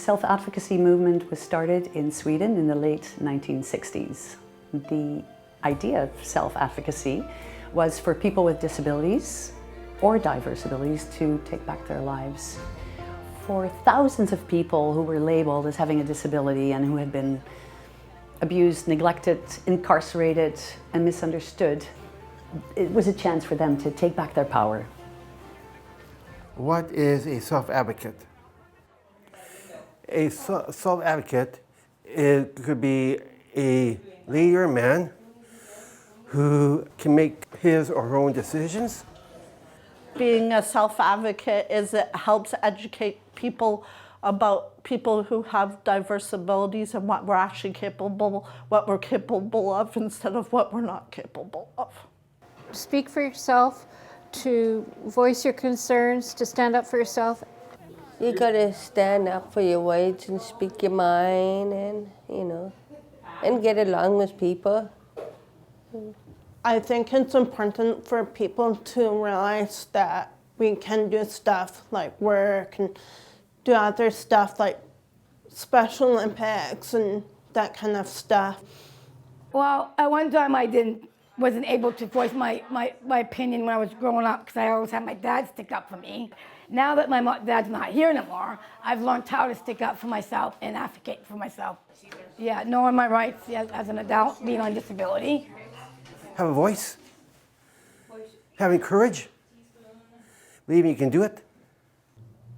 Self-advocacy movement was started in Sweden in the late 1960s. The idea of self-advocacy was for people with disabilities or diverse abilities to take back their lives. For thousands of people who were labeled as having a disability and who had been abused, neglected, incarcerated, and misunderstood, it was a chance for them to take back their power. What is a self-advocate? A self-advocate could be a lady or man who can make his or her own decisions. Being a self-advocate is it helps educate people about people who have diverse abilities and what we're actually capable, what we're capable of instead of what we're not capable of. Speak for yourself, to voice your concerns, to stand up for yourself. You gotta stand up for your rights and speak your mind and, and get along with people. I think it's important for people to realize that we can do stuff like work and do other stuff like Special Olympics and that kind of stuff. Well, at one time I wasn't able to voice my opinion when I was growing up because I always had my dad stick up for me. Now that my dad's not here anymore, I've learned how to stick up for myself and advocate for myself. Yeah, knowing my rights as an adult, being on disability. Have a voice. Having courage. Believing you can do it.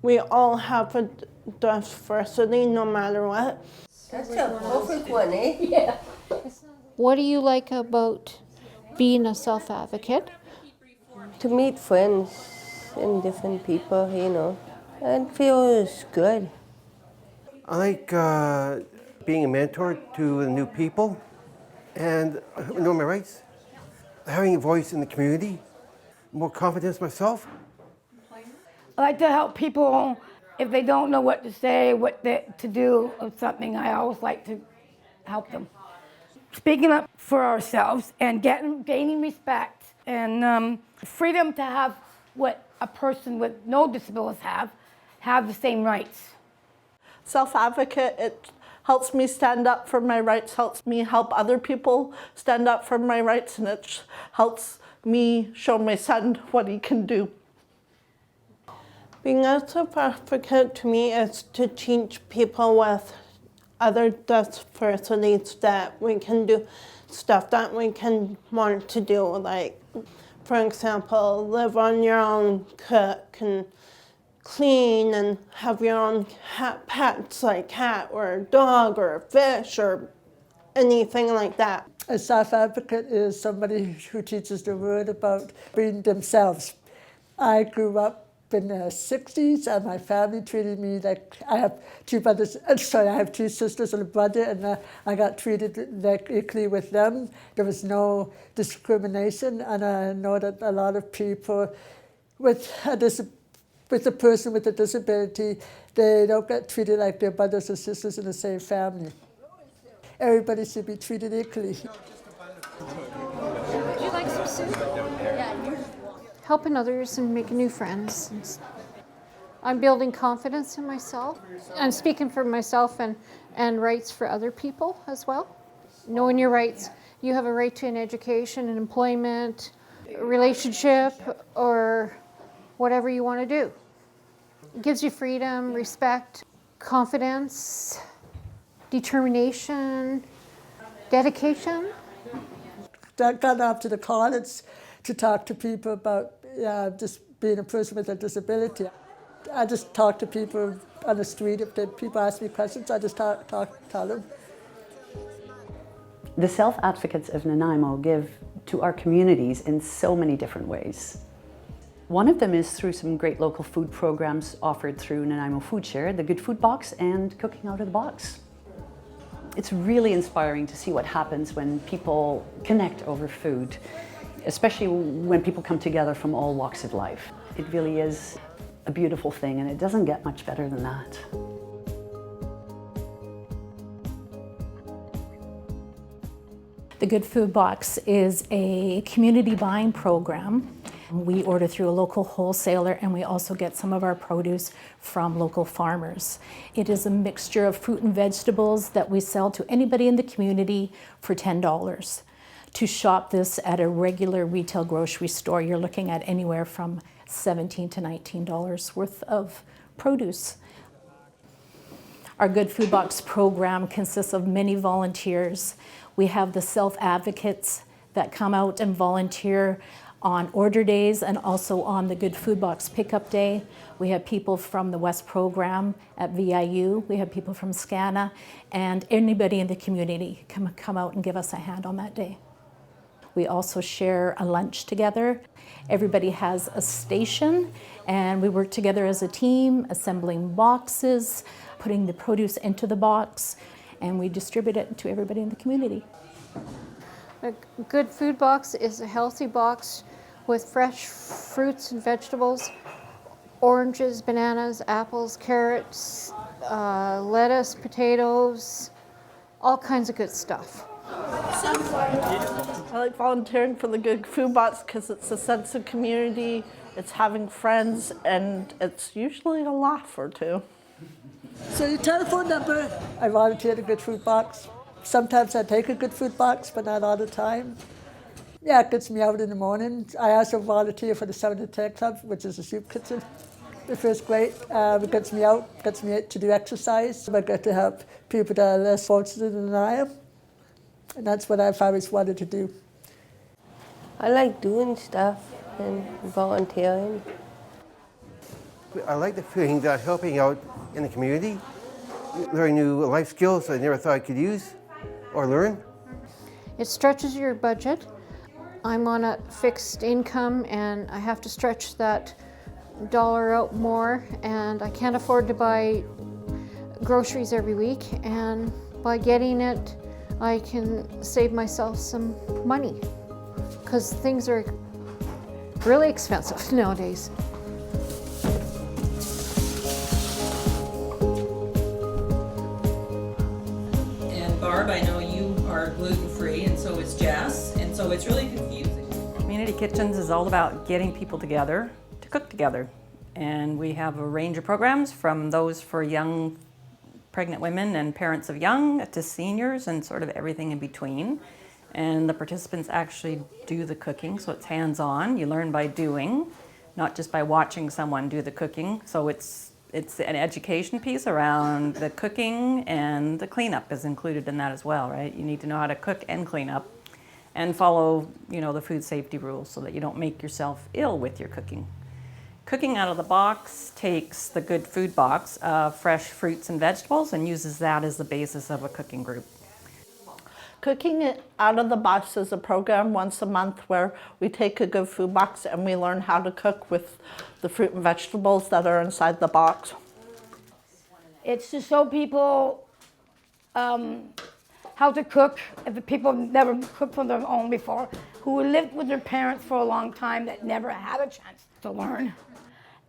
We all have a diversity no matter what. That's a perfect one, eh? Yeah. What do you like about being a self-advocate? To meet friends and different people, and feels good. I like being a mentor to new people and know my rights. Having a voice in the community, more confidence myself. I like to help people if they don't know what to say, to do or something. I always like to help them. Speaking up for ourselves and gaining respect and freedom to have what a person with no disabilities have the same rights. Self-advocate, it helps me stand up for my rights, helps me help other people stand up for my rights, and it helps me show my son what he can do. Being a self-advocate to me is to teach people with other diversities that we can do stuff that we can want to do, like, for example, live on your own, cook, and clean, and have your own pets, like cat or a dog or a fish or anything like that. A self-advocate is somebody who teaches the word about being themselves. I grew up in the 60s and my family treated me like, I have two sisters and a brother, and I got treated like equally with them. There was no discrimination, and I know that a lot of people with a person with a disability, they don't get treated like their brothers and sisters in the same family. Everybody should be treated equally. Would you like some soup? Helping others and making new friends. I'm building confidence in myself. I'm speaking for myself and rights for other people as well. Knowing your rights, you have a right to an education, an employment, a relationship, or whatever you want to do. It gives you freedom, respect, confidence, determination, dedication. I got off to the college to talk to people about just being a person with a disability. I just talk to people on the street. If people ask me questions, I just tell them. The Self-Advocates of Nanaimo give to our communities in so many different ways. One of them is through some great local food programs offered through Nanaimo Foodshare, the Good Food Box and Cooking Out of the Box. It's really inspiring to see what happens when people connect over food, especially when people come together from all walks of life. It really is a beautiful thing, and it doesn't get much better than that. The Good Food Box is a community buying program We order through a local wholesaler, and we also get some of our produce from local farmers. It is a mixture of fruit and vegetables that we sell to anybody in the community for $10. To shop this at a regular retail grocery store, you're looking at anywhere from $17 to $19 worth of produce. Our Good Food Box program consists of many volunteers. We have the Self-Advocates that come out and volunteer on order days and also on the Good Food Box pickup day. We have people from the West program at VIU. We have people from SCANA, and anybody in the community can come out and give us a hand on that day. We also share a lunch together. Everybody has a station, and we work together as a team, assembling boxes, putting the produce into the box, and we distribute it to everybody in the community. A Good Food Box is a healthy box with fresh fruits and vegetables, oranges, bananas, apples, carrots, lettuce, potatoes, all kinds of good stuff. I like volunteering for the Good Food Box because it's a sense of community, it's having friends, and it's usually a laugh or two. So your telephone number, I volunteer at a Good Food Box. Sometimes I take a Good Food Box, but not all the time. Yeah, it gets me out in the morning. I also volunteer for the 7 to 10 Club, which is a soup kitchen. It feels great. It gets me out, gets me to do exercise. I get to help people that are less fortunate than I am. And that's what I've always wanted to do. I like doing stuff and volunteering. I like the feeling that helping out in the community, learning new life skills I never thought I could use or learn. It stretches your budget. I'm on a fixed income and I have to stretch that dollar out more, and I can't afford to buy groceries every week, and by getting it I can save myself some money because things are really expensive nowadays. And Barb, I know you are gluten-free, and so is Jess, and so it's really confusing. Community Kitchens is all about getting people together to cook together. And we have a range of programs, from those for young pregnant women and parents of young to seniors and sort of everything in between. And the participants actually do the cooking, so it's hands-on. You learn by doing, not just by watching someone do the cooking. So it's an education piece around the cooking, and the cleanup is included in that as well, right? You need to know how to cook and clean up and follow, the food safety rules so that you don't make yourself ill with your cooking. Cooking out of the box takes the Good Food Box of fresh fruits and vegetables and uses that as the basis of a cooking group. Cooking it out of the box is a program once a month where we take a Good Food Box and we learn how to cook with the fruit and vegetables that are inside the box. It's to show people how to cook, if the people have never cooked on their own before, who lived with their parents for a long time that never had a chance to learn.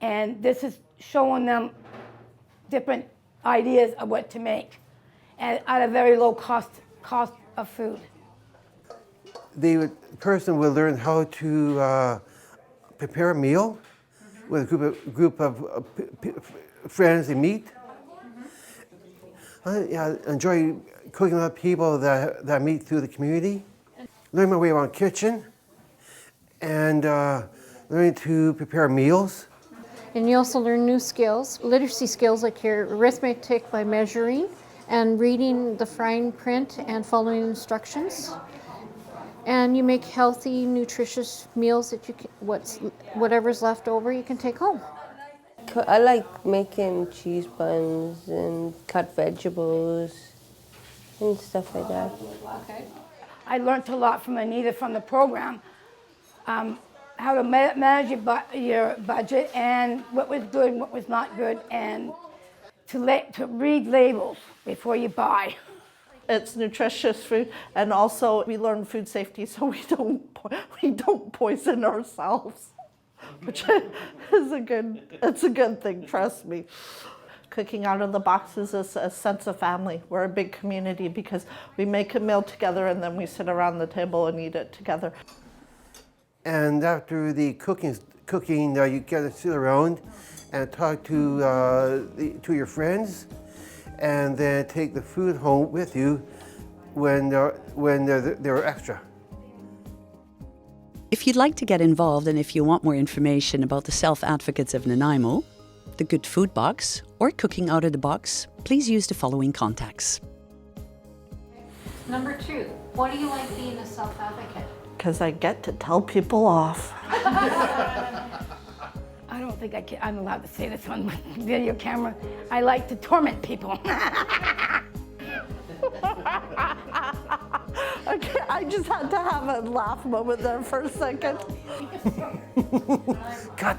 And this is showing them different ideas of what to make and at a very low cost of food. The person will learn how to prepare a meal with a group of friends they meet. I enjoy cooking with people that I meet through the community. Learn my way around the kitchen and learning to prepare meals. And you also learn new skills, literacy skills like your arithmetic by measuring and reading the fine print and following instructions. And you make healthy, nutritious meals that you can, whatever's left over you can take home. I like making cheese buns and cut vegetables and stuff like that. Okay. I learned a lot from Anita from the program, how to manage your budget and what was good and what was not good, and to read labels before you buy. It's nutritious food, and also we learn food safety so we don't poison ourselves, which is a good thing, trust me. Cooking out of the box is a sense of family. We're a big community because we make a meal together and then we sit around the table and eat it together. And after the cooking, you get to sit around and talk to your friends, and then take the food home with you when they're extra. If you'd like to get involved and if you want more information about the Self-Advocates of Nanaimo, the Good Food Box, or Cooking Out of the Box, please use the following contacts. Number 2, what do you like being a self-advocate? Because I get to tell people off. I don't think I'm allowed to say this on video camera. I like to torment people. Okay, I just had to have a laugh moment there for a second. Cut.